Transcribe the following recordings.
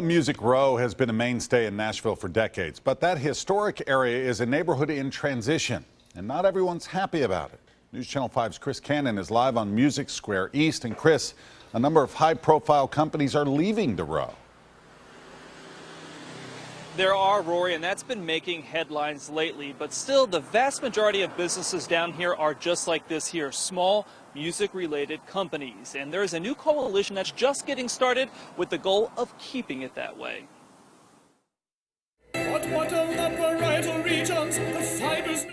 Music Row has been a mainstay in Nashville for decades, but that historic area is a neighborhood in transition, and not everyone's happy about it. News Channel 5's Chris Cannon is live on Music Square East. And Chris, a number of high-profile companies are leaving the Row. There are, Rory, and that's been making headlines lately. But still, the vast majority of businesses down here are just like this here, small music-related companies. And there's a new coalition that's just getting started with the goal of keeping it that way.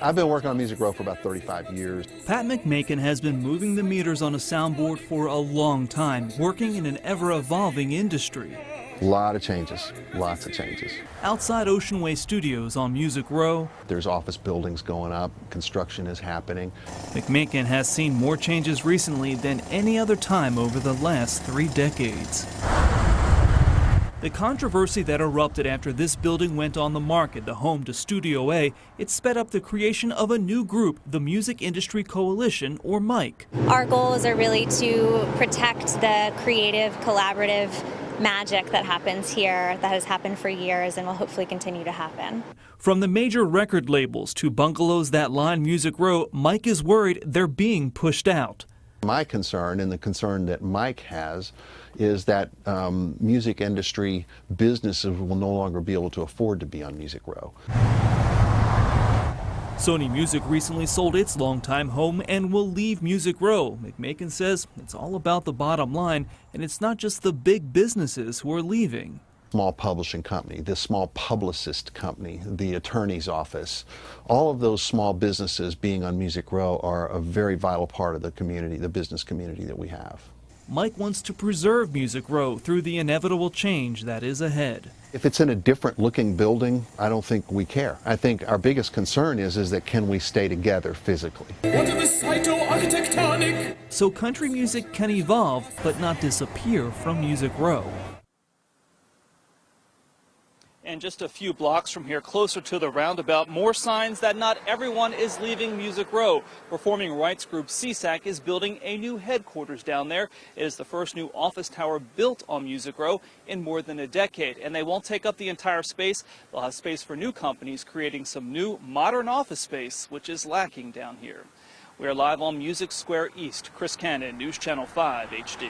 I've been working on Music Row for about 35 years. Pat McMakin has been moving the meters on a soundboard for a long time, working in an ever-evolving industry. A lot of changes, lots of changes. Outside Ocean Way Studios on Music Row, there's office buildings going up, construction is happening. McMakin has seen more changes recently than any other time over the last 3 decades. The controversy that erupted after this building went on the market, the home to Studio A, it sped up the creation of a new group, the Music Industry Coalition, or MIC. Our goals are really to protect the creative, collaborative magic that happens here, that has happened for years and will hopefully continue to happen. From the major record labels to bungalows that line Music Row, Mike is worried they're being pushed out. My concern, and the concern that Mike has, is that music industry businesses will no longer be able to afford to be on Music Row. Sony Music recently sold its longtime home and will leave Music Row. McMakin says it's all about the bottom line, and it's not just the big businesses who are leaving. Small publishing company, the small publicist company, the attorney's office, all of those small businesses being on Music Row are a very vital part of the community, the business community that we have. Mike wants to preserve Music Row through the inevitable change that is ahead. If it's in a different looking building, I don't think we care. I think our biggest concern is that can we stay together physically? So country music can evolve, but not disappear from Music Row. And just a few blocks from here, closer to the roundabout, more signs that not everyone is leaving Music Row. Performing rights group CSAC is building a new headquarters down there. It is the first new office tower built on Music Row in more than a decade. And they won't take up the entire space. They'll have space for new companies, creating some new modern office space, which is lacking down here. We are live on Music Square East. Chris Cannon, News Channel 5 HD.